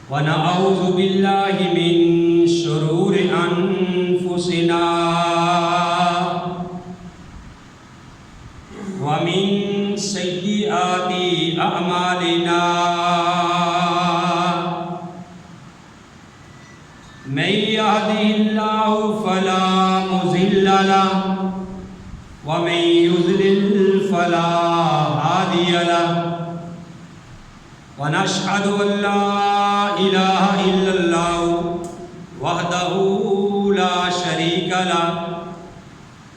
ونعوذ بالله من شرور أنفسنا ومن سيئات أعمالنا من يهده الله فلا مضل له ومن يضلل فلا هادي له ونشهد أن لا إله إلا الله وحده لا شريك له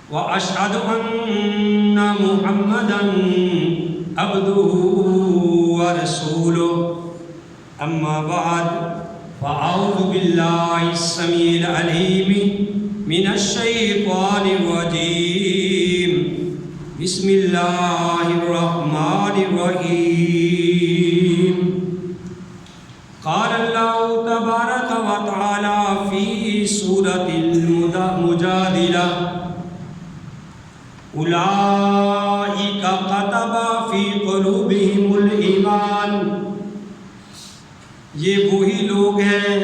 وأشهد أن محمدا عبده ورسوله أما بعد فأعوذ بالله السميع العليم من الشيطان الرجيم بسم الله الرحمن الرحيم قال الله تبارك وتعالى في سورة المجادلة أولئك كتب في قلوبهم الإيمان یہ وہی لوگ ہیں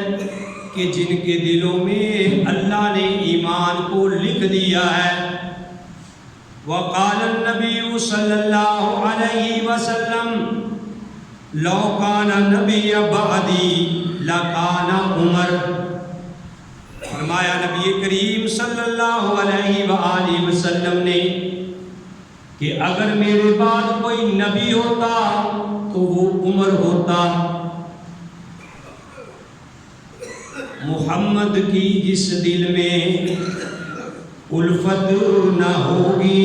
کہ جن کے دلوں میں اللہ نے ایمان کو لکھ دیا ہے وقال النبی صلی اللہ علیہ وسلم لو کان نبی بعدی لکان عمر فرمایا نبی کریم صلی اللہ علیہ وآلہ وسلم نے کہ اگر میرے بعد کوئی نبی ہوتا تو وہ عمر ہوتا محمد کی جس دل میں الفت نہ ہوگی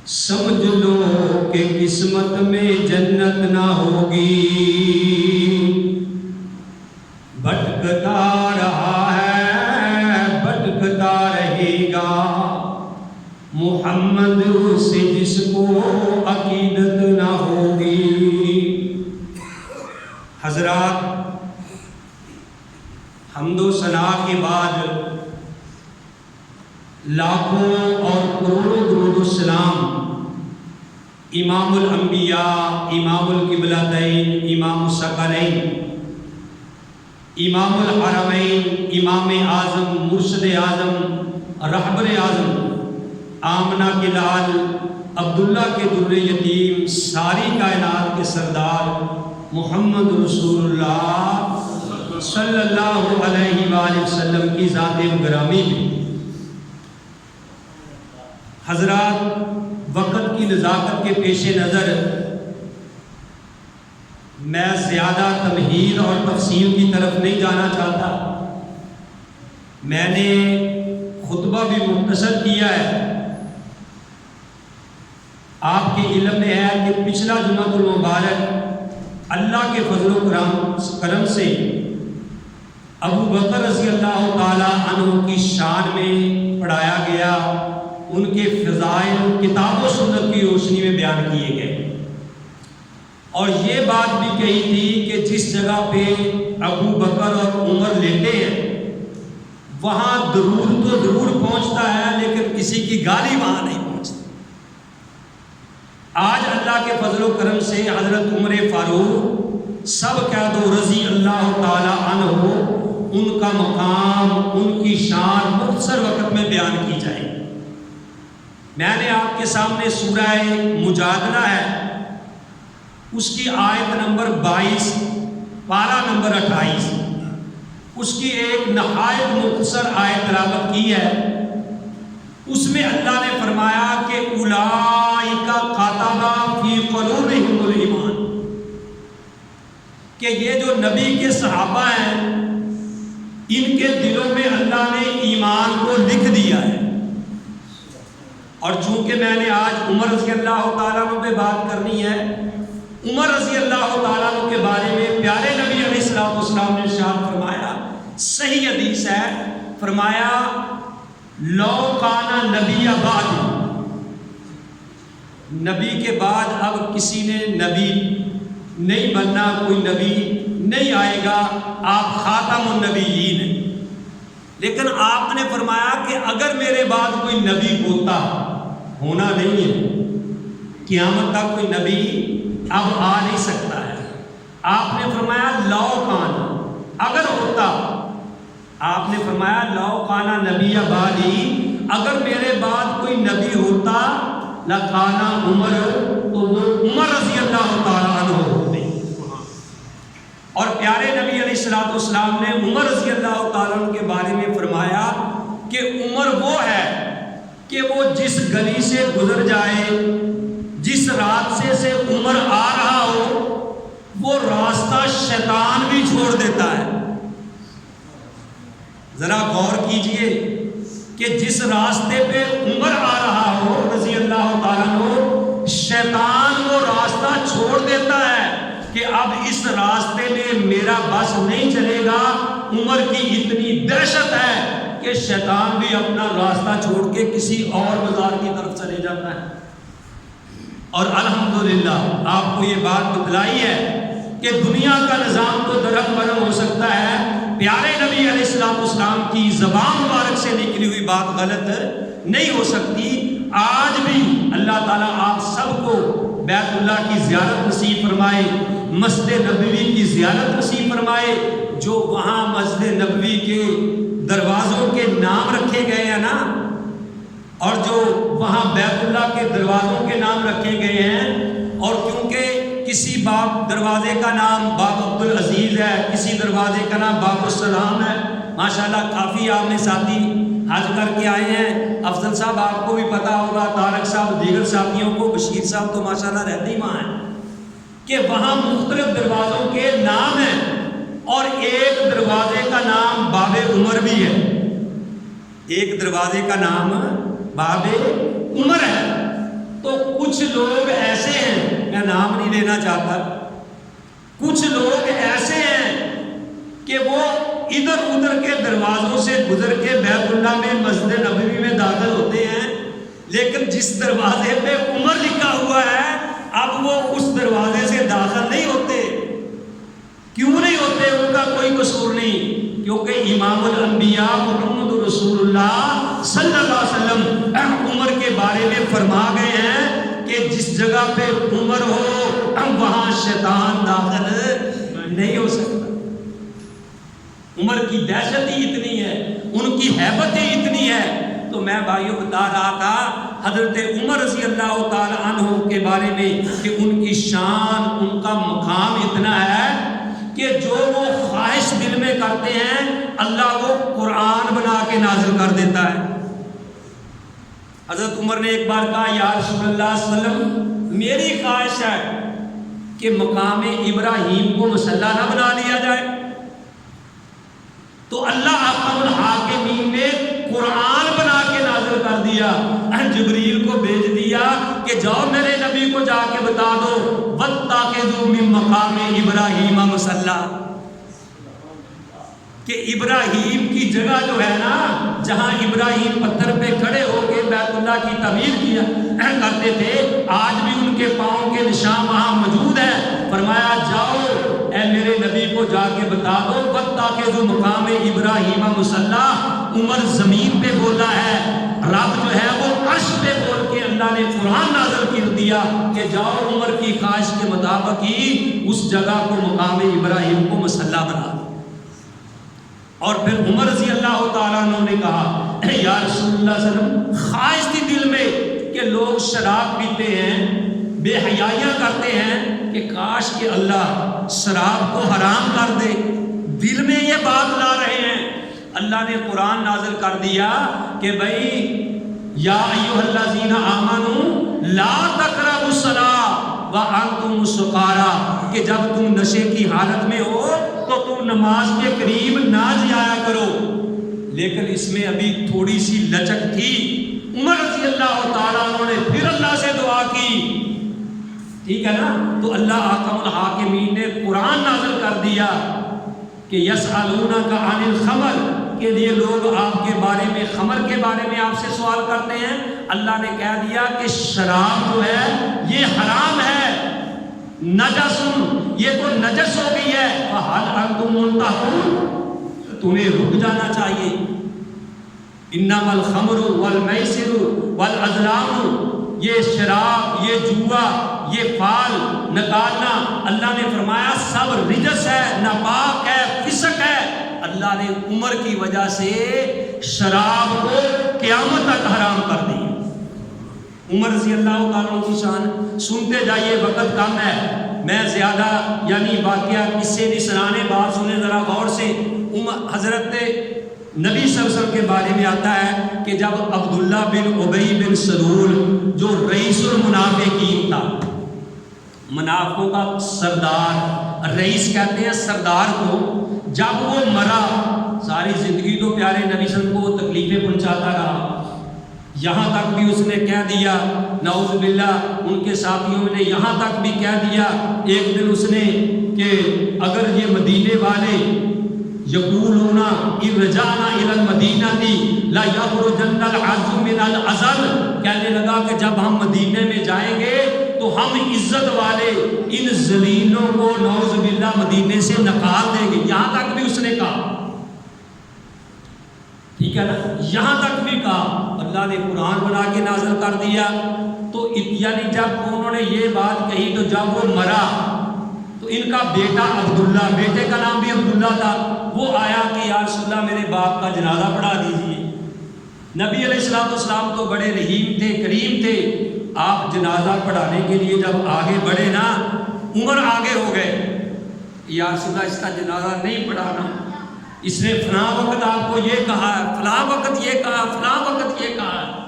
سمجھ لو کہ قسمت میں جنت نہ ہوگی بھٹکتا رہا ہے بھٹکتا رہے گا محمد سے جس کو عقیدت نہ ہوگی حضرات حمد و ثنا کے بعد لاکھوں اور کروڑوں درود السلام امام الانبیاء امام القبلتین امام الثقلین امام الحرمین امام اعظم مرشد اعظم رہبر اعظم آمنہ کے لال عبداللہ کے در یتیم ساری کائنات کے سردار محمد رسول اللہ صلی اللہ علیہ وآلہ وسلم کی ذات گرامی میں حضرات وقت کی نزاکت کے پیش نظر میں زیادہ تمہید اور تفصیل کی طرف نہیں جانا چاہتا میں نے خطبہ بھی مختصر کیا ہے آپ کے علم میں ہے کہ پچھلا جمعہ المبارک اللہ کے فضل و کرم سے ابو بکر رضی اللہ تعالیٰ عنہ کی شان میں پڑھایا گیا ان کے فضائل کتاب و سنت کی روشنی میں بیان کیے گئے اور یہ بات بھی کہی تھی کہ جس جگہ پہ ابو بکر اور عمر لیتے ہیں وہاں درود تو ضرور پہنچتا ہے لیکن کسی کی گالی وہاں نہیں پہنچتی آج اللہ کے فضل و کرم سے حضرت عمر فاروق سب کہہ دو رضی اللہ تعالیٰ عنہ ان کا مقام ان کی شان مختصر وقت میں بیان کی جائے میں نے آپ کے سامنے سورہ مجادلہ ہے اس کی آیت نمبر 22 پارہ نمبر 28 اس کی ایک نہایت مختصر آیت تلاوت کی ہے اس میں اللہ نے فرمایا کہ اولئک کتب فی قلوبہم الایمان کہ یہ جو نبی کے صحابہ ہیں ان کے دلوں میں اللہ نے ایمان کو لکھ دیا ہے اور چونکہ میں نے آج عمر رضی اللہ تعالیٰ عنہ پہ بات کرنی ہے عمر رضی اللہ تعالیٰ عنہ کے بارے میں پیارے نبی علیہ السلام نے ارشاد فرمایا صحیح حدیث ہے فرمایا لو کانا نبی بعد نبی کے بعد اب کسی نے نبی نہیں بننا کوئی نبی نہیں آئے گا آپ خاتم النبیین ہیں لیکن آپ نے فرمایا کہ اگر میرے بعد کوئی نبی ہوتا ہونا نہیں ہے قیامت تک کوئی نبی اب آ نہیں سکتا ہے آپ نے فرمایا لو کانا، اگر ہوتا، آپ نے فرمایا لو کانا نبی بعدی، اگر میرے بعد کوئی نبی ہوتا لکانا عمر، تو وہ عمر رضی اللہ تعالیٰ عنہ ہوتے۔ اور پیارے نبی علیہ الصلوۃ والسلام نے عمر رضی اللہ تعالیٰ عنہ کے بارے میں فرمایا کہ عمر وہ ہے کہ وہ جس گلی سے گزر جائے، جس راستے سے عمر آ رہا ہو، وہ راستہ شیطان بھی چھوڑ دیتا ہے۔ ذرا غور کیجئے کہ جس راستے پہ عمر آ رہا ہو رضی اللہ تعالیٰ عنہ، شیطان وہ راستہ چھوڑ دیتا ہے کہ اب اس راستے میں میرا بس نہیں چلے گا۔ عمر کی اتنی دہشت ہے کہ شیطان بھی اپنا راستہ چھوڑ کے کسی اور بازار کی طرف چلے جاتا ہے۔ اور الحمدللہ آپ کو یہ بات بتلائی ہے کہ دنیا کا نظام تو درہم برہم ہو سکتا ہے، پیارے نبی علیہ الصلوۃ والسلام کی زبان مبارک سے نکلی ہوئی بات غلط نہیں ہو سکتی۔ آج بھی اللہ تعالیٰ آپ سب کو بیت اللہ کی زیارت نصیب فرمائے، مسجد نبوی کی زیارت نصیب فرمائے۔ جو وہاں مسجد نبوی کے دروازوں کے نام رکھے گئے ہیں نا، اور جو وہاں بیت اللہ کے دروازوں کے نام رکھے گئے ہیں، اور کیونکہ کسی باب دروازے کا نام باب عبدالعزیز ہے، کسی دروازے کا نام باب السلام ہے، ماشاءاللہ کافی آپ نے ساتھی حج کر کے آئے ہیں۔ افضل صاحب آپ کو بھی پتا ہوگا، طارق صاحب، دیگر ساتھیوں کو، بشیر صاحب تو ماشاءاللہ رہتے ہی وہاں ہیں، کہ وہاں مختلف دروازوں کے نام ہیں، اور ایک دروازے کا نام باب عمر بھی ہے، ایک دروازے کا نام باب عمر ہے۔ تو کچھ لوگ ایسے ہیں، میں نام نہیں لینا چاہتا، کچھ لوگ ایسے ہیں کہ وہ ادھر ادھر کے دروازوں سے گزر کے بیت اللہ میں مسجد نبوی میں داخل ہوتے ہیں، لیکن جس دروازے پہ عمر لکھا ہوا ہے اب وہ اس دروازے سے داخل نہیں ہوتے۔ کیوں نہیں ہوتے؟ ان کا کوئی قصور نہیں، کیونکہ امام الانبیاء محمد رسول اللہ صلی اللہ علیہ وسلم عمر کے بارے میں فرما گئے ہیں کہ جس جگہ پہ عمر ہو وہاں شیطان داخل نہیں ہو سکتا۔ عمر کی دہشت ہی اتنی ہے، ان کی ہیبت ہی اتنی ہے۔ تو میں بھائیوں بتا رہا تھا حضرت عمر رضی اللہ تعالی عنہ کے بارے میں کہ ان کی شان، ان کا مقام اتنا ہے کہ جو وہ خواہش دل میں کرتے ہیں اللہ وہ قرآن بنا کے نازل کر دیتا ہے۔ حضرت عمر نے ایک بار کہا یا رسول اللہ صلی اللہ علیہ وسلم، میری خواہش ہے کہ مقام ابراہیم کو مسلح نہ بنا دیا جائے۔ تو اللہ احکم الحاکمین نے قرآن بنا کے نازل کر دیا، جبریل کو بھیج دیا کہ جاؤ میرے نبی کو جا کے بتا دو وَاتَّخِذُوا مِن مقام ابراہیم مصلی، کہ ابراہیم کی جگہ جو ہے نا، جہاں ابراہیم پتھر پہ کھڑے ہو کے بیت اللہ کی تعمیر کیا کرتے تھے، آج بھی ان کے پاؤں کے نشان وہاں موجود ہیں۔ فرمایا جاؤ اے میرے نبی کو جا کے بتا دو وَاتَّخِذُوا مقام ابراہیم مصلی۔ عمر زمین پہ بولا ہے، رب جو ہے وہ عرش پہ بول کے اللہ نے قرآن نازل کر دیا کہ جاؤ عمر کی خواہش کے مطابق ہی اس جگہ کو مقام ابراہیم کو مصلی بنا دو۔ اور پھر عمر رضی اللہ تعالیٰ عنہ نے کہا یا رسول اللہ صلی اللہ علیہ وسلم، خواہش تھی دل میں کہ لوگ شراب پیتے ہیں، بے حیائیاں کرتے ہیں، کہ کاش کہ اللہ شراب کو حرام کر دے، دل میں یہ بات لا رہے ہیں۔ اللہ نے قرآن نازل کر دیا کہ بھائی یا ایھا الذین آمنوا لا تقربوا الصلاۃ وانتم سکارى، کہ جب تم نشے کی حالت میں ہو تو تم نماز کے قریب نہ جایا کرو۔ لیکن اس میں ابھی تھوڑی سی لچک تھی۔ عمر رضی اللہ تعالیٰ عنہ نے پھر اللہ سے دعا کی، ٹھیک ہے نا، تو اللہ احکم الحاکمین نے قرآن نازل کر دیا کہ یسألونک عن الخمر، کہ یہ لوگ آپ کے بارے میں، خمر کے بارے میں آپ سے سوال کرتے ہیں۔ اللہ نے کہہ دیا کہ شراب جو ہے یہ حرام ہے، نجس، یہ تو نجس ہو گئی ہے۔ فَهَلْ أَنْتُمْ مُنْتَهُونَ، تمہیں رک جانا چاہیے۔ انما الخمر والمیسر والازلام، یہ شراب، یہ جوا یہ فال نکالنا، اللہ نے فرمایا سب رجس ہے، ناپاک ہے، فسق ہے۔ اللہ نے عمر کی وجہ سے شراب کو قیامت تک حرام کر دی۔ عمر رضی اللہ تعالیٰ کی شان سنتے جائیے، وقت کم ہے، میں زیادہ یعنی واقعہ قصے نہیں سنانے، بات سنیں ذرا غور سے۔ حضرت نبی صلی اللہ علیہ وسلم کے بارے میں آتا ہے کہ جب عبداللہ بن ابی بن سلول جو رئیس المنافقین تھا، منافقوں کا سردار، رئیس کہتے ہیں سردار کو، جب وہ مرا، ساری زندگی تو پیارے نبی صلی اللہ علیہ وسلم کو تکلیفیں پہنچاتا رہا، یہاں تک بھی اس نے کہہ دیا، نعوذ باللہ ان کے ساتھیوں نے یہاں تک بھی کہہ دیا ایک دن اس نے کہ اگر یہ مدینے والے یقولون ان رجعنا الى المدینہ لا یخرجن العز من العزل، کہنے لگا کہ جب ہم مدینے میں جائیں گے تو ہم عزت والے ان ذلیلوں کو نعوذ باللہ مدینے سے نکال دیں گے، یہاں تک بھی اس نے کہا، ٹھیک ہے نا، یہاں تک بھی کہا۔ اللہ نے قرآن بنا کے نازل کر دیا۔ تو یعنی جب انہوں نے یہ بات کہی تو جب وہ مرا تو ان کا بیٹا عبداللہ، بیٹے کا نام بھی عبداللہ تھا، وہ آیا کہ یا رسول اللہ میرے باپ کا جنازہ پڑھا دیجئے۔ نبی علیہ السلام تو بڑے رحیم تھے، کریم تھے، آپ جنازہ پڑھانے کے لیے جب آگے بڑھے نا، عمر آگے ہو گئے، یا رسول اللہ اس کا جنازہ نہیں پڑھانا، اس نے فلاں وقت آپ کو یہ کہا ہے، فلاں وقت یہ کہا، فلاں وقت یہ کہا ہے،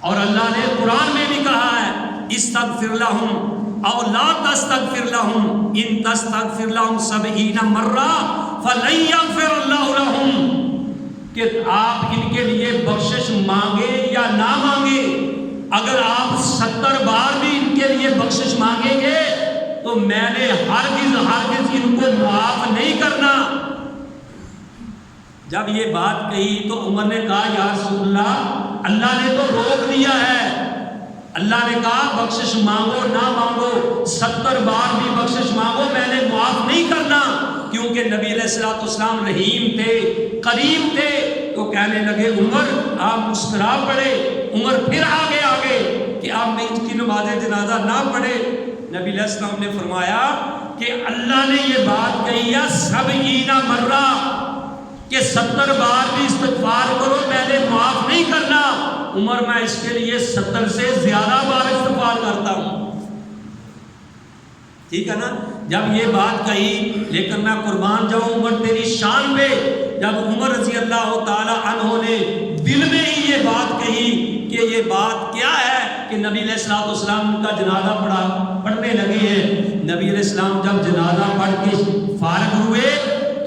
اور اللہ نے قرآن میں بھی کہا ہے استغفر لہم او لا تستغفر لہم ان تستغفر لہم 70 مرہ فلن یغفر اللہ لہم، کہ آپ ان کے لیے بخشش مانگے یا نہ مانگے، اگر آپ 70 بار بھی ان کے لیے بخشش مانگیں گے تو میں نے ہرگز ان کو معاف نہیں کرنا۔ جب یہ بات کہی تو عمر نے کہا یا رسول اللہ، اللہ نے تو روک دیا ہے، اللہ نے کہا بخشش مانگو نہ مانگو، 70 بار بھی بخشش مانگو میں نے معاف نہیں کرنا، کیونکہ نبی علیہ السلام رحیم تھے، کریم تھے۔ تو کہنے لگے عمر آپ مسکرا پڑے، عمر پھر آگے کہ آپ میں ان کی نماز جنازہ نہ پڑھے۔ نبی علیہ السلام نے فرمایا کہ اللہ نے یہ بات کہی ہے 70 مرہ کہ 70 بار بھی استغفار کرو میں نے معاف نہیں کرنا۔ عمر میں اس کے لیے 70 سے زیادہ بار استغفار کرتا ہوں، ٹھیک ہے نا۔ جب یہ بات کہی، لیکن میں قربان جاؤں عمر تیری شان پہ، جب عمر رضی اللہ تعالی عنہ نے دل میں ہی یہ بات کہی کہ یہ بات کیا ہے کہ نبی علیہ السلام کا جنازہ پڑھنے لگے ہیں، نبی علیہ السلام جب جنازہ پڑھ کے فارغ ہوئے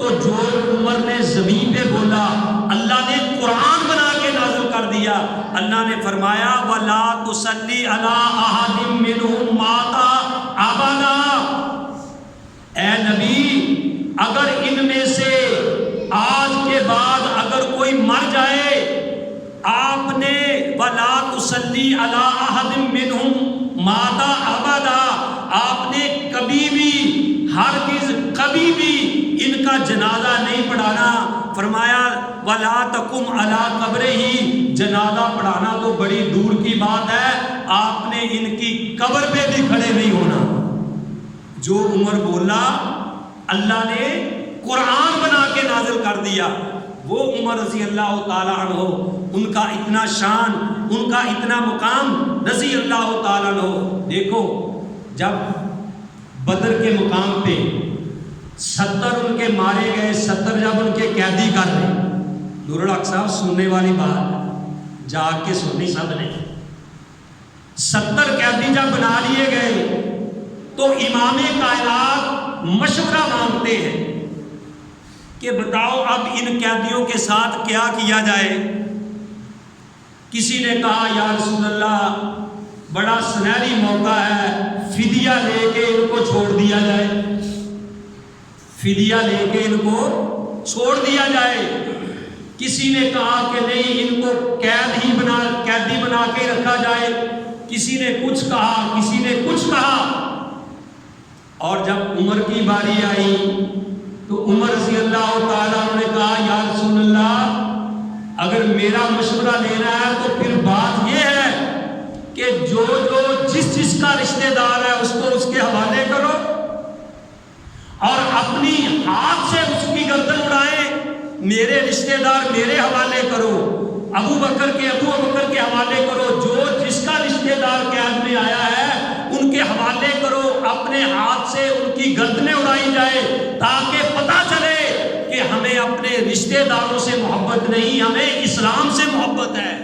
تو جو عمر نے زمین پہ بولا اللہ نے قرآن بنا کے نازل کر دیا۔ اللہ نے فرمایا وَلَا تُصَلِّ عَلَىٰ أَحَدٍ مِّنْهُمْ مَاتَ أَبَدًا، اے نبی اگر ان میں سے آج کے بعد اگر کوئی مر جائے، آپ نے وَلَا تُصَلِّ عَلَىٰ أَحَدٍ مِّنْهُمْ مَاتَ أَبَدًا، آپ نے کبھی بھی ہرگز کبھی بھی ان کا جنازہ نہیں پڑھانا۔ فرمایا وَلَا تَقُمْ عَلَىٰ قَبْرِهِ، جنازہ پڑھانا تو بڑی دور کی بات ہے، آپ نے ان کی قبر پہ بھی کھڑے نہیں ہونا۔ جو عمر بولا اللہ نے قرآن بنا کے نازل کر دیا۔ وہ عمر رضی اللہ تعالیٰ عنہ، ان کا اتنا شان، ان کا اتنا مقام رضی اللہ تعالیٰ عنہ۔ دیکھو جب بدر کے مقام پہ 70 ان کے مارے گئے، 70 جب ان کے قیدی کر رہے، نور الحق صاحب سننے والی بات جاگ کے سنی سب نے، 70 قیدی جب بنا لیے گئے تو امام کائنات مشورہ مانگتے ہیں کہ بتاؤ اب ان قیدیوں کے ساتھ کیا کیا جائے۔ کسی نے کہا یا رسول اللہ بڑا سنہری موقع ہے، فدیہ لے کے ان کو چھوڑ دیا جائے، فدیہ لے کے ان کو چھوڑ دیا جائے۔ کسی نے کہا کہ نہیں ان کو قیدی بنا کے رکھا جائے، کسی نے کچھ کہا، کسی نے کچھ کہا۔ اور جب عمر کی باری آئی تو عمر رضی اللہ تعالیٰ نے کہا یا رسول اللہ اگر میرا مشورہ لینا ہے تو پھر بات یہ ہے کہ جو جس کا رشتہ دار ہے اس کو اس کے حوالے کرو اور اپنی ہاتھ سے اس کی گردن اڑائے. میرے رشتہ دار میرے حوالے کرو، ابو بکر کے حوالے کرو، جو جس کا رشتہ دار قیاد میں آیا ہے ان کے حوالے کرو، اپنے ہاتھ سے ان کی گردنیں اڑائی جائے تاکہ پتہ چلے کہ ہمیں اپنے رشتہ داروں سے محبت نہیں، ہمیں اسلام سے محبت ہے.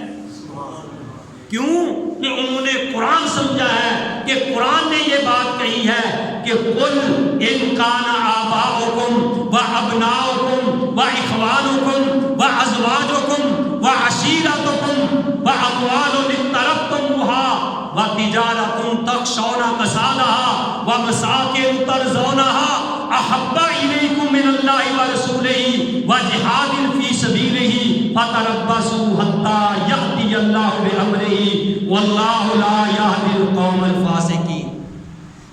کیوں کہ انہوں نے قرآن سمجھا ہے کہ قرآن نے یہ بات کہی ہے کہ قل ان کان آباؤکم و ابناؤکم و اخوانکم و ازواجکم و عشیرتکم و اموال اقترفتموها و تجارت تخشون کسادها و مساکن ترضونها احب الیکم من اللہ ورسولہ و جہاد فی سبیلہ فتربصوا حتی یأتی اللہ بامرہ واللہ لا یہدی القوم الفاسقین.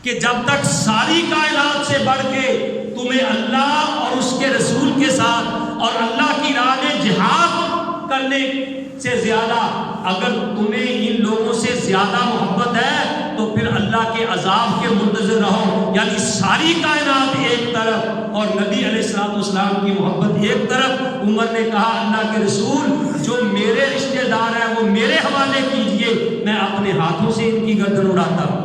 کہ جب تک ساری کائنات سے بڑھ کے تمہیں اللہ اور اس کے رسول کے ساتھ اور اللہ کی راہ میں جہاد کرنے سے زیادہ اگر تمہیں ان لوگوں سے زیادہ محبت ہے تو پھر اللہ کے عذاب کے منتظر رہو. یعنی ساری کائنات ایک طرف اور نبی علیہ الصلوۃ والسلام کی محبت ایک طرف. عمر نے کہا اللہ کے رسول جو میرے رشتہ دار ہیں وہ میرے حوالے کیجئے، میں اپنے ہاتھوں سے ان کی گردن اڑاتا ہوں.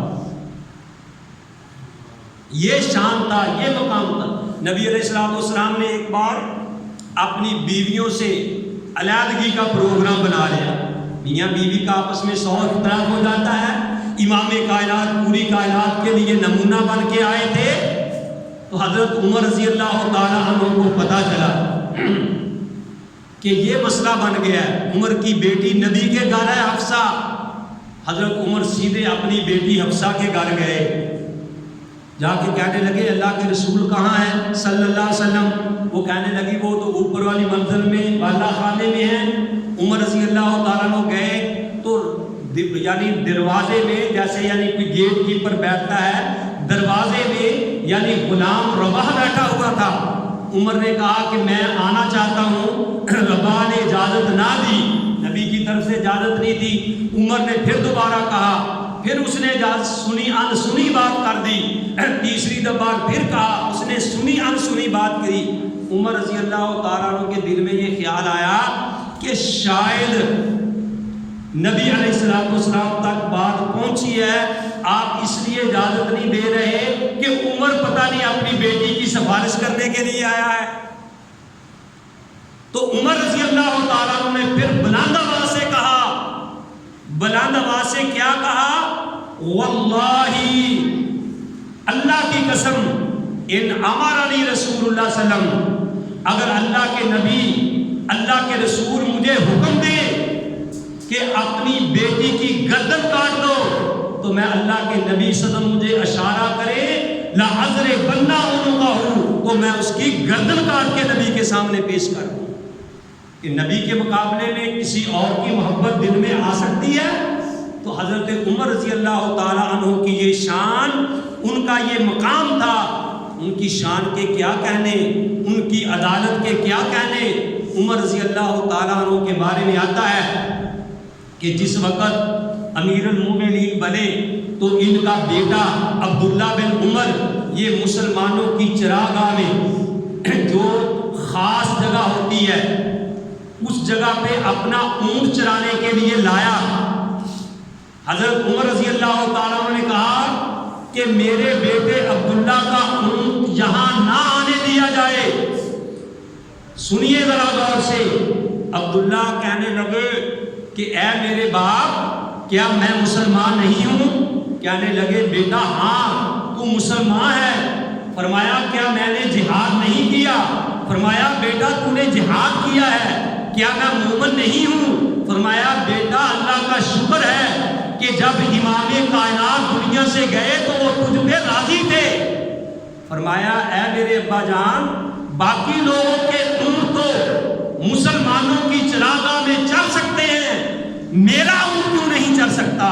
یہ شان تھا، یہ مقام تھا. نبی علیہ الصلوۃ والسلام نے ایک بار اپنی بیویوں سے علیحدگی کا پروگرام بنا لیا. میاں بیوی کا آپس میں سو اختلاف ہو جاتا ہے. امام کائنات پوری کائنات کے لیے نمونہ بن کے آئے تھے تو حضرت عمر رضی اللہ تعالیٰ عنہ کو پتہ چلا کہ یہ مسئلہ بن گیا ہے. عمر کی بیٹی نبی کے گھر ہے حفصہ. حضرت عمر سیدھے اپنی بیٹی حفصہ کے گھر گئے، جا کے کہنے لگے اللہ کے رسول کہاں ہیں صلی اللہ علیہ وسلم. وہ کہنے لگی وہ تو اوپر والی منزل میں بالا خانے میں ہیں. عمر رضی اللہ تعالیٰ عنہ گئے تو یعنی دروازے میں جیسے یعنی کوئی گیٹ کیپر بیٹھتا ہے، دروازے میں یعنی غلام رباح بیٹھا ہوا تھا. عمر نے کہا کہ میں آنا چاہتا ہوں، رباح نے اجازت نہ دی، نبی کی طرف سے اجازت نہیں تھی. عمر نے پھر دوبارہ کہا، پھر اس نے سنی ان سنی بات کر دی. تیسری دفعہ پھر کہا، اس نے سنی ان سنی بات کری. عمر رضی اللہ تعالیٰ عنہ کے دل میں یہ خیال آیا کہ شاید نبی علیہ الصلوۃ والسلام تک بات پہنچی ہے، آپ اس لیے اجازت نہیں دے رہے کہ عمر پتہ نہیں اپنی بیٹی کی سفارش کرنے کے لیے آیا ہے. تو عمر رضی اللہ تعالیٰ عنہ نے پھر بلند آواز سے کہا، بلند آواز سے کیا کہا؟ واللہ اللہ کی قسم، ان امرنی رسول اللہ صلی اللہ علیہ وسلم، اگر اللہ کے نبی اللہ کے رسول مجھے حکم دے کہ اپنی بیٹی کی گردن کاٹ دو تو میں اللہ کے نبی صلی اللہ علیہ وسلم مجھے اشارہ کرے لأضربن عنقہ تو میں اس کی گردن کاٹ کے نبی کے سامنے پیش کروں. کہ نبی کے مقابلے میں کسی اور کی محبت دل میں آ سکتی ہے؟ تو حضرت عمر رضی اللہ تعالیٰ عنہ کی یہ شان، ان کا یہ مقام تھا. ان کی شان کے کیا کہنے، ان کی عدالت کے کیا کہنے. عمر رضی اللہ تعالیٰ عنہ کے بارے میں آتا ہے کہ جس وقت امیر المومنین بنے تو ان کا بیٹا عبداللہ بن عمر یہ مسلمانوں کی چراگاہ میں جو خاص جگہ ہوتی ہے اس جگہ پہ اپنا اونٹ چرانے کے لیے لایا. حضرت عمر رضی اللہ تعالیٰ عنہ نے کہا کہ میرے بیٹے عبداللہ کا اونٹ یہاں نہ آنے دیا جائے. سنیے ذرا غور سے. عبداللہ کہنے لگے کہ اے میرے باپ کیا میں مسلمان نہیں ہوں؟ کہنے لگے بیٹا ہاں تو مسلمان ہے. فرمایا کیا میں نے جہاد نہیں کیا؟ فرمایا بیٹا تو نے جہاد کیا ہے. کیا میں مومن نہیں ہوں؟ فرمایا بیٹا اللہ کا شکر ہے کہ جب امام کائنات دنیا سے گئے تو وہ تجھ پہ راضی تھے. فرمایا اے میرے ابا جان باقی لوگوں کے اونٹ تو مسلمانوں کی چراگاہ میں چل سکتے ہیں، میرا اونٹ کیوں نہیں چل سکتا؟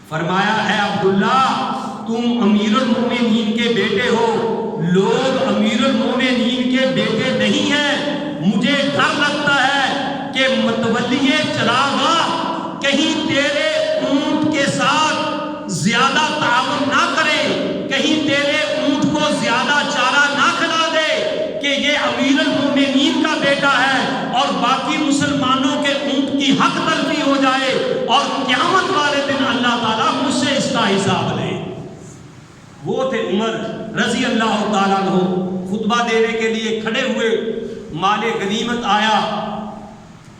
فرمایا اے عبداللہ تم امیر المومنین کے بیٹے ہو، لوگ امیر المومنین کے بیٹے نہیں ہیں. مجھے ڈر لگتا ہے کہ متولی چراگاہ کہیں تیرے اونٹ تعاون نہ کرے، کہیں تیرے اونٹ کو زیادہ چارہ نہ کھلا دے کہ یہ امیر المومنین کا بیٹا ہے اور باقی مسلمانوں کے اونٹ کی حق تلفی ہو جائے اور قیامت والے دن اللہ تعالیٰ مجھ سے اس کا حساب لے۔ وہ تھے عمر رضی اللہ تعالیٰ عنہ، خطبہ دینے کے لیے کھڑے ہوئے، مال غنیمت آیا،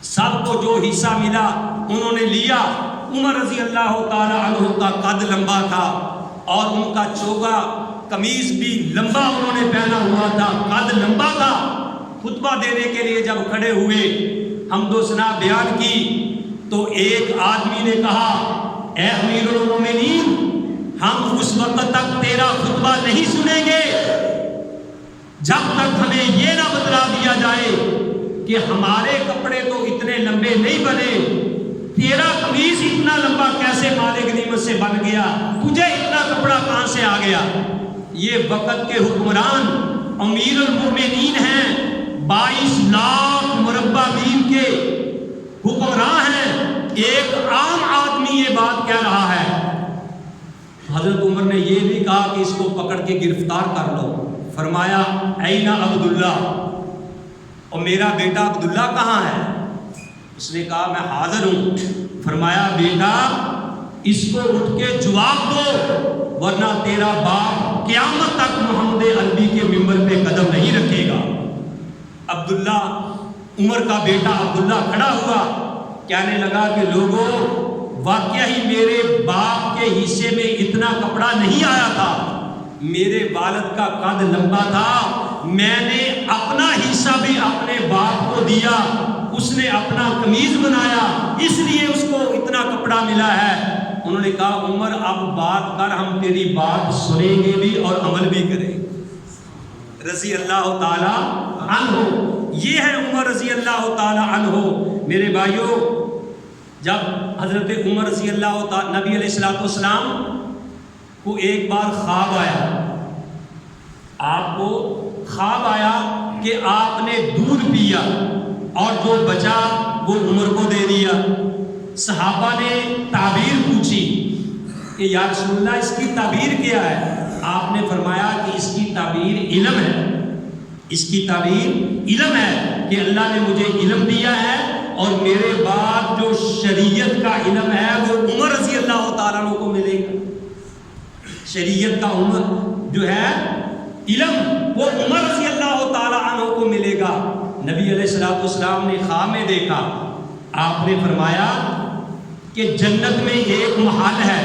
سب کو جو حصہ ملا انہوں نے لیا۔ عمر رضی اللہ تعالیٰ عنہ کا قد لمبا تھا اور ان کا چوگا قمیض بھی لمبا انہوں نے پہنا ہوا تھا، قد لمبا تھا۔ خطبہ دینے کے لیے جب کھڑے ہوئے، حمد و ثنا بیان کی، تو ایک آدمی نے کہا اے امیر المومنین، ہم اس وقت تک تیرا خطبہ نہیں سنیں گے جب تک ہمیں یہ نہ بتلا دیا جائے کہ ہمارے کپڑے تو اتنے لمبے نہیں بنے، تیرا قمیض اتنا لمبا کیسے مال غنیمت سے بن گیا، تجھے اتنا کپڑا کہاں سے آ گیا۔ یہ وقت کے حکمران امیر المومنین ہیں، 22 لاکھ مربع میل کے حکمراں ہیں، ایک عام آدمی یہ بات کہہ رہا ہے۔ حضرت عمر نے یہ بھی کہا کہ اس کو پکڑ کے گرفتار کر لو۔ فرمایا اینا عبداللہ، اور میرا بیٹا عبداللہ کہاں ہے؟ اس نے کہا میں حاضر ہوں۔ فرمایا بیٹا اس کو اٹھ کے جواب دو، ورنہ تیرا باپ قیامت تک محمد عربی کے منبر پہ قدم نہیں رکھے گا۔ عبداللہ، عمر کا بیٹا عبداللہ کھڑا ہوا، کہنے لگا کہ لوگوں، واقعہ ہی میرے باپ کے حصے میں اتنا کپڑا نہیں آیا تھا، میرے والد کا قد لمبا تھا، میں نے اپنا حصہ بھی اپنے باپ کو دیا، اس نے اپنا قمیض بنایا، اس لیے اس کو اتنا کپڑا ملا ہے۔ انہوں نے کہا عمر اب بات کر، ہم تیری بات سنیں گے بھی اور عمل بھی کریں گے۔ رضی اللہ تعالی عنہ، یہ ہے عمر رضی اللہ تعالی عنہ۔ میرے بھائیوں، جب حضرت عمر رضی اللہ تعالی، نبی علیہ الصلوۃ والسلام کو ایک بار خواب آیا، آپ کو خواب آیا کہ آپ نے دودھ پیا اور جو بچا وہ عمر کو دے دیا۔ صحابہ نے تعبیر پوچھی کہ یا رسول اللہ اس کی تعبیر کیا ہے؟ آپ نے فرمایا کہ اس کی تعبیر علم ہے، اس کی تعبیر علم ہے کہ اللہ نے مجھے علم دیا ہے اور میرے بعد جو شریعت کا علم ہے وہ عمر رضی اللہ تعالیٰ عنہ کو ملے گا۔ شریعت کا عمر جو ہے علم وہ عمر رضی اللہ تعالیٰ عنہ کو ملے گا۔ نبی علیہ الصلوۃ والسلام نے خواب میں دیکھا، آپ نے فرمایا کہ جنت میں ایک محل ہے،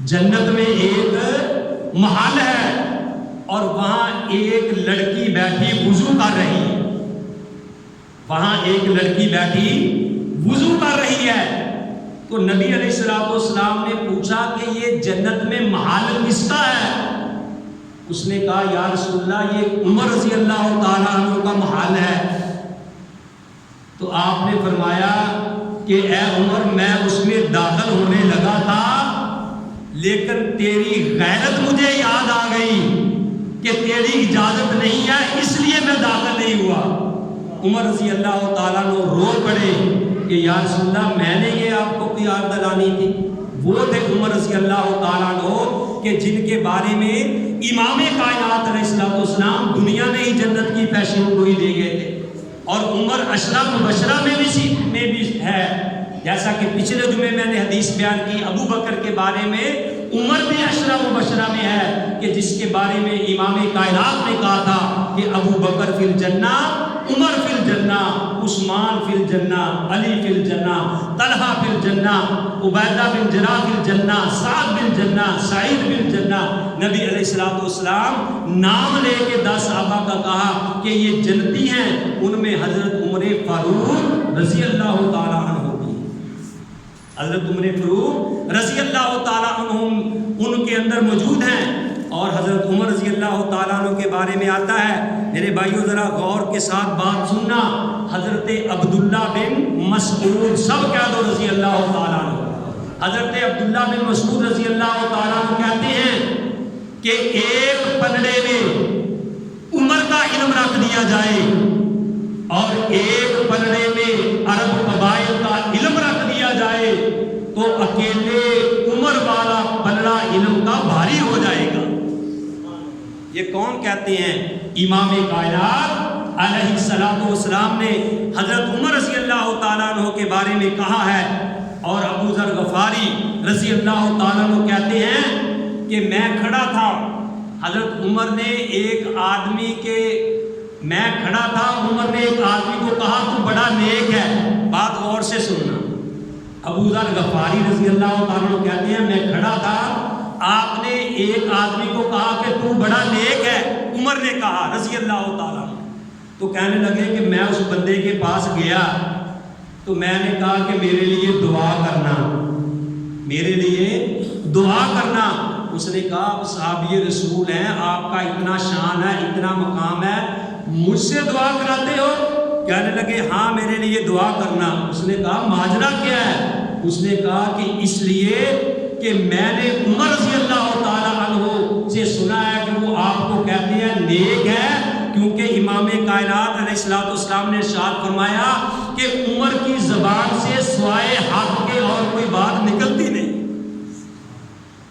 جنت میں ایک محل ہے اور وہاں ایک لڑکی بیٹھی وضو کر رہی ہے، وہاں ایک لڑکی بیٹھی وضو کر رہی ہے۔ تو نبی علیہ الصلوۃ والسلام نے پوچھا کہ یہ جنت میں محل کس کا ہے؟ اس نے کہا یا رسول اللہ یہ عمر رضی اللہ تعالیٰ عنہ کا محل ہے۔ تو آپ نے فرمایا کہ اے عمر میں اس میں داخل ہونے لگا تھا لیکن تیری غیرت مجھے یاد آ گئی کہ تیری اجازت نہیں ہے، اس لیے میں داخل نہیں ہوا۔ عمر رضی اللہ تعالیٰ عنہ رو پڑے کہ یا رسول اللہ میں نے یہ آپ کو یاد دلانی تھی۔ وہ تھے عمر رضی اللہ تعالیٰ عنہ کہ جن کے بارے میں امام کائنات علیہ السلام دنیا میں ہی جنت کی پیشین گوئی دے گئے تھے، اور عمر عشرہ مبشرہ میں بھی ہے، جیسا کہ پچھلے جمعے میں نے حدیث بیان کی ابو بکر کے بارے میں، عمر بھی عشرہ مبشرہ میں ہے کہ جس کے بارے میں امام کائنات نے کہا تھا کہ ابو بکر فی الجنہ، عمر فی الجنہ، عثمان فی الجنہ، علی فی الجنہ، طلحہ فی الجنہ، عبیدہ بن جراح فی الجنہ، سعد بن جنہ، سعید بن جنہ۔ نبی علیہ الصلوۃ والسلام نام لے کے 10 صحابہ کا کہا کہ یہ جنتی ہیں، ان میں حضرت عمر فاروق رضی اللہ تعالیٰ عنہ بھی، حضرت عمر فاروق رضی اللہ تعالیٰ عنہ ان کے اندر موجود ہیں۔ اور حضرت عمر رضی اللہ تعالیٰ عنہ کے بارے میں آتا ہے، میرے بھائیوں ذرا غور کے ساتھ بات سننا، حضرت عبداللہ بن مسعود، سب کہہ دو رضی اللہ تعالیٰ عنہ، حضرت عبداللہ بن مسعود رضی اللہ تعالیٰ عنہ کہتے ہیں کہ ایک پلڑے میں عمر کا علم رکھ دیا جائے اور ایک پلڑے میں عرب قبائل کا علم رکھ دیا جائے تو اکیلے عمر والا یہ کون کہتے ہیں؟ امام کائنات علیہ الصلوۃ والسلام نے حضرت عمر رضی اللہ تعالیٰ عنہ کے بارے میں کہا ہے، اور ابو ذر غفاری رضی اللہ تعالیٰ عنہ کہتے ہیں کہ میں کھڑا تھا، حضرت عمر نے ایک آدمی کے میں کھڑا تھا، عمر نے ایک آدمی کو کہا تو بڑا نیک ہے، بات غور سے سننا۔ ابو ذر غفاری رضی اللہ تعالیٰ عنہ کہتے ہیں میں کھڑا تھا، آپ نے ایک آدمی کو کہا کہ تو بڑا نیک ہے، عمر نے کہا رضی اللہ تعالیٰ عنہ، تو کہنے لگے کہ میں اس بندے کے پاس گیا تو میں نے کہا کہ میرے لیے دعا کرنا، میرے لیے دعا کرنا۔ اس نے کہا آپ صحابی رسول ہیں، آپ کا اتنا شان ہے، اتنا مقام ہے، مجھ سے دعا کراتے ہو؟ کہنے لگے ہاں میرے لیے دعا کرنا۔ اس نے کہا ماجرا کیا ہے؟ اس نے کہا کہ اس لیے کہ میں نے عمر رضی اللہ تعالیٰ عنہ سے سنا ہے کہ وہ آپ کو کہتے ہیں نیک ہے، کیونکہ امام کائنات علیہ الصلوۃ والسلام نے ارشاد فرمایا کہ عمر کی زبان سے سوائے حق کے اور کوئی بات نکلتی نہیں۔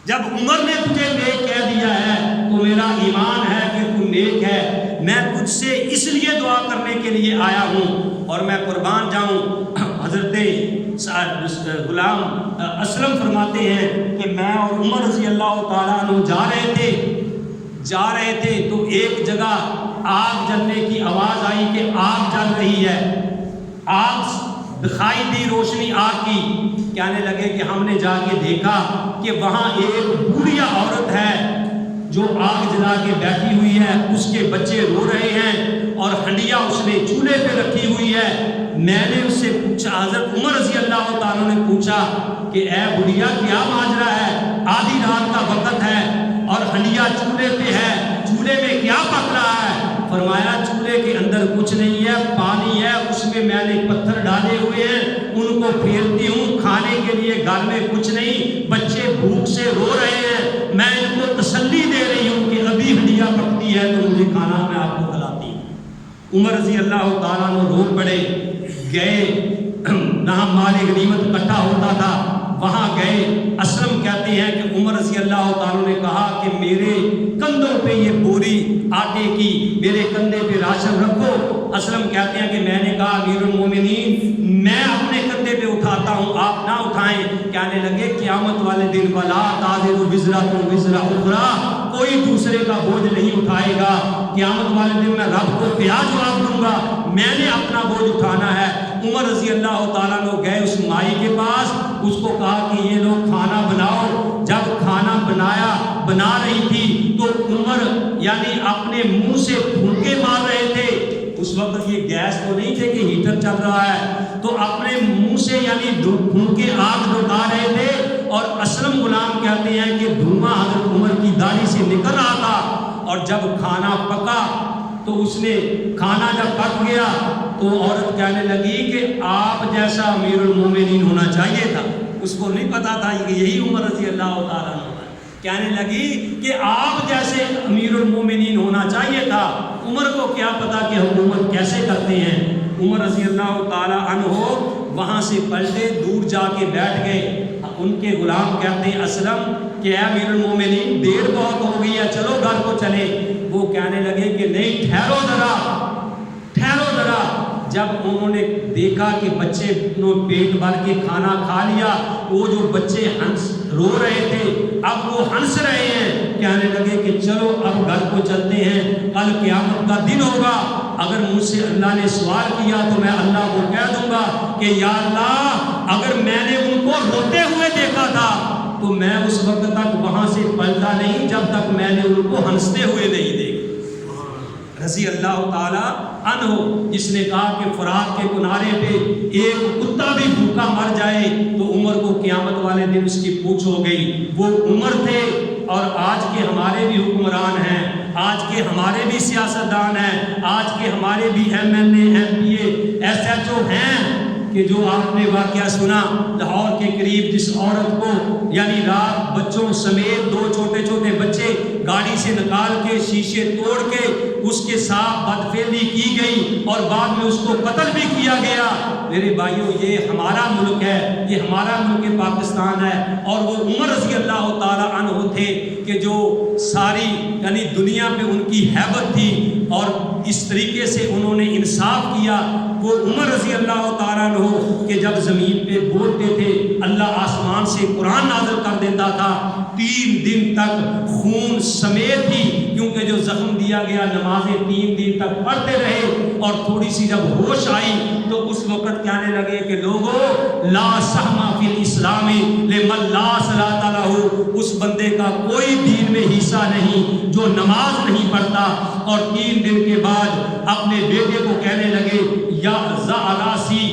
جب عمر نے تجھے نیک کہہ دیا ہے تو میرا ایمان ہے کہ تو نیک ہے، میں تجھ سے اس لیے دعا کرنے کے لیے آیا ہوں۔ اور میں قربان جاؤں، حضرت غلام اسلم فرماتے ہیں کہ میں اور عمر رضی اللہ تعالیٰ عنہ جا رہے تھے تو ایک جگہ آگ جلنے کی آواز آئی کہ آگ جل رہی ہے، آگ دکھائی دی، روشنی آگ کی۔ کہنے لگے کہ ہم نے جا کے دیکھا کہ وہاں ایک بوڑھیا عورت ہے جو آگ جلا کے بیٹھی ہوئی ہے، اس کے بچے رو رہے ہیں اور ہنڈیا اس نے چولہے پہ رکھی ہوئی ہے۔ میں نے اس سے پوچھا، حضرت عمر رضی اللہ تعالیٰ نے پوچھا کہ اے بڑھیا کیا ماجرا ہے؟ آدھی رات کا وقت ہے اور ہنڈیا چولہے پہ ہے، چولہے میں کیا پک رہا ہے؟ فرمایا چولہے کے اندر کچھ نہیں ہے، پانی ہے، اس میں نے پتھر ڈالے ہوئے ہیں، ان کو پھیرتی ہوں، کھانے کے لیے گھر میں کچھ نہیں، بچے بھوک سے رو رہے ہیں، میں ان کو تسلی دے رہی ہوں کہ ابھی ہنڈیا پکتی ہے تو مجھے کھانا میں آپ کو کھلاتی ہوں۔ عمر رضی اللہ تعالیٰ عنہ رو پڑے، گئے جہاں مال غنیمت اکٹھا ہوتا تھا وہاں گئے۔ اسلم کہتے ہیں کہ عمر رضی اللہ تعالیٰ نے کہا کہ میرے کندھوں پہ یہ بوری آٹے کی، میرے کندھے پہ راشن رکھو۔ اسلم کہتے ہیں کہ میں نے کہا امیر المومنین میں اپنے کندھے پہ اٹھاتا ہوں، آپ نہ اٹھائیں۔ کہنے لگے قیامت والے دن ولا تازر وزرۃ وزر اخری، کوئی دوسرے کا بوجھ نہیں اٹھائے گا، قیامت والے دن میں رب کو کیا جواب دوں گا، میں نے اپنا بوجھ اٹھانا ہے۔ عمر رضی اللہ تعالیٰ نے گئے اس مائی کے پاس، اس کو کہا کہ یہ لوگ کھانا بناؤ۔ جب کھانا بنا رہی تھی تو عمر یعنی اپنے منہ سے پھونکے مار رہے تھے۔ اس وقت یہ گیس تو نہیں تھے کہ ہیٹر چل رہا ہے، تو اپنے منہ سے یعنی پھونکے آگ ڈھکا رہے تھے۔ اور اسلم غلام کہتے ہیں کہ دھواں حضرت عمر کی داڑھی سے نکل رہا تھا، اور جب کھانا پکا تو اس نے کھانا جب پک گیا تو عورت کہنے لگی کہ آپ جیسا امیر المومنین ہونا چاہیے تھا۔ اس کو نہیں پتا تھا کہ یہی عمر رضی اللہ تعالیٰ عنہ ہے۔ کہنے لگی کہ آپ جیسے امیر المومنین ہونا چاہیے تھا۔ عمر کو کیا پتا کہ حکومت کیسے کرتے ہیں۔ عمر رضی اللہ تعالیٰ عنہ وہاں سے پلٹے، دور جا کے بیٹھ گئے۔ ان کے غلام کہتے ہیں اسلم کہ اے امیر المومنین دیر بہت ہو گئی ہے، چلو گھر کو چلے۔ وہ کہنے لگے کہ نہیں، ٹھہرو ذرا۔ جب انہوں نے دیکھا کہ بچے پیٹ بھر کے کھانا کھا لیا، وہ جو بچے رو رہے تھے اب وہ ہنس رہے ہیں، کہنے لگے کہ چلو اب گھر کو چلتے ہیں، کل قیامت کا دن ہوگا، اگر مجھ سے اللہ نے سوال کیا تو میں اللہ کو کہہ دوں گا کہ یا اللہ اگر میں نے ان کو روتے ہوئے دیکھا تھا تو میں اس وقت تک وہاں سے پلٹا نہیں جب تک میں نے ان کو ہنستے ہوئے نہیں دیکھا۔ رضی اللہ تعالیٰ عنہ جس نے کہا کہ فرات کے کنارے پہ ایک کتا بھی بھوکا مر جائے تو عمر کو قیامت والے دن اس کی پوچھ ہو گئی۔ وہ عمر تھے، اور آج کے ہمارے بھی حکمران ہیں، آج کے ہمارے بھی سیاستدان ہیں، آج کے ہمارے بھی MLA MPA SHO ہیں کہ جو آپ نے واقعہ سنا لاہور کے قریب جس عورت کو یعنی رات بچوں سمیت 2 چھوٹے چھوٹے بچے گاڑی سے نکال کے شیشے توڑ کے اس کے ساتھ بدفعلی کی گئی اور بعد میں اس کو قتل بھی کیا گیا۔ میرے بھائیوں یہ ہمارا ملک ہے، یہ ہمارا ملک پاکستان ہے، اور وہ عمر رضی اللہ تعالیٰ عنہ تھے کہ جو ساری یعنی دنیا پہ ان کی ہیبت تھی اور اس طریقے سے انہوں نے انصاف کیا۔ وہ عمر رضی اللہ تعالیٰ عنہ کہ جب زمین پہ بولتے تھے اللہ آسمان سے قرآن نازل کر دیتا تھا، 3 دن تک خون سمیت ہی، کیونکہ جو زخم دیا گیا نمازیں 3 دن تک پڑھتے رہے، اور تھوڑی سی جب ہوش آئی تو اس وقت کہنے لگے کہ لوگوں لا سہما فی الاسلام لمن لا صلاۃ لہ، اس بندے کا کوئی دین میں حصہ نہیں جو نماز نہیں پڑھتا۔ اور 3 دن کے بعد اپنے بیٹے کو کہنے لگے یا زعراسی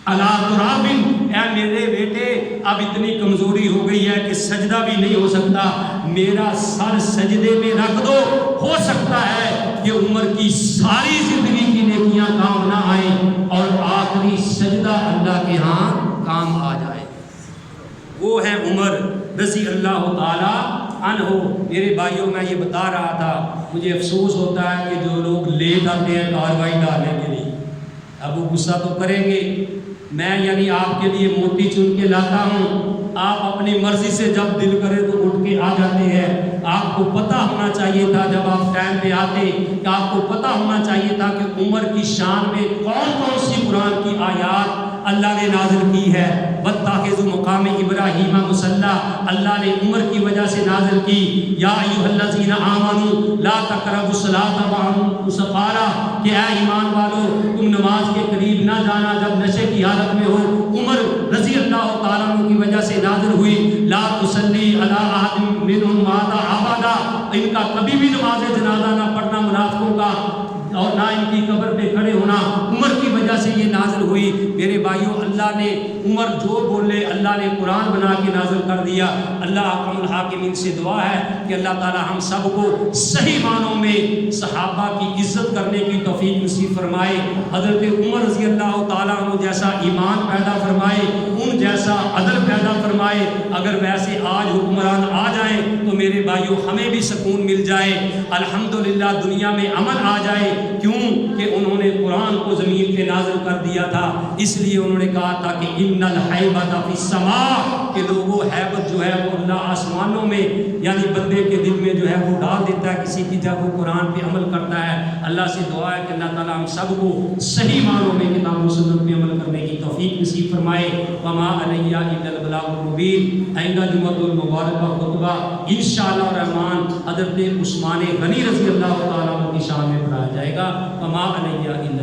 علی تراب، اے میرے بیٹے اب اتنی کمزوری ہو گئی ہے کہ سجدہ بھی نہیں ہو سکتا، میرا سر سجدے میں رکھ دو، ہو سکتا ہے کہ عمر کی ساری زندگی کی نیکیاں کام نہ آئیں اور آخری سجدہ اللہ کے ہاں کام آ جائے۔ وہ ہے عمر رضی اللہ تعالی عنہ۔ میرے بھائیوں میں یہ بتا رہا تھا، مجھے افسوس ہوتا ہے کہ جو لوگ لیٹ آتے ہیں کارروائی ڈالنے کے لیے، اب وہ غصہ تو کریں گے، میں یعنی آپ کے لیے موتی چن کے لاتا ہوں، آپ اپنی مرضی سے جب دل کرے تو اٹھ کے آ جاتے ہیں۔ آپ کو پتہ ہونا چاہیے تھا جب آپ ٹائم پہ آتے کہ آپ کو پتہ ہونا چاہیے تھا کہ عمر کی شان میں کون کون سی قرآن کی آیات اللہ نے نازل کی ہے۔ وَاتَّخِذُوا مقام ابراہیم مصلی، اللہ نے عمر کی وجہ سے نازل کی۔ یا ایھا الذین آمنوا لا تقربوا الصلاۃ وانتم سکارى، کہ اے ایمان والو تم نماز کے قریب نہ جانا جب نشے کی حالت میں ہو۔ عمر رضی اللہ تعالیٰ عنہ کی وجہ سے نازل ہوئی لا تصلی علی احد منهم مات ابدا، ان کا کبھی بھی نماز جنازہ نہ پڑھنا منافقوں کا، اور نہ ان کی قبر پہ کھڑے ہونا، عمر کی وجہ سے یہ نازل ہوئی۔ میرے بھائیوں اللہ نے عمر جو بولے اللہ نے قرآن بنا کے نازل کر دیا۔ اللہ احکم الحاکمین سے دعا ہے کہ اللہ تعالی ہم سب کو صحیح معنوں میں صحابہ کی عزت کرنے کی توفیق نصیب فرمائے، حضرت عمر رضی اللہ تعالیٰ عنہ جیسا ایمان پیدا فرمائے، ان جیسا عدل پیدا فرمائے۔ اگر ویسے آج حکمران آ جائیں تو میرے بھائیوں ہمیں بھی سکون مل جائے، الحمدللہ دنیا میں امن آ جائے۔ کیوں کہ انہوں نے قرآن کو زمین پہ نازل کر دیا تھا، اس لیے انہوں نے کہا تھا کہ ان الہیبۃ فی السماء، کہ لوگوں حیبت جو ہے وہ اللہ آسمانوں میں یعنی بندے کے دل میں جو ہے وہ ڈال دیتا ہے کسی کی جب وہ قرآن پہ عمل کرتا ہے۔ اللہ سے دعا ہے کہ اللہ تعالیٰ ہم سب کو صحیح معنوں میں کتاب و سنت پہ عمل کرنے کی توفیق نصیب فرمائے۔ وما علیہ الا البلاغ المبین۔ آئندہ جمعۃ المبارک کا خطبہ انشاءاللہ الرحمن حضرت عثمان غنی رضی اللہ تعالیٰ عنہ کی شان میں پڑھایا جائے گا۔ وما علیہ الا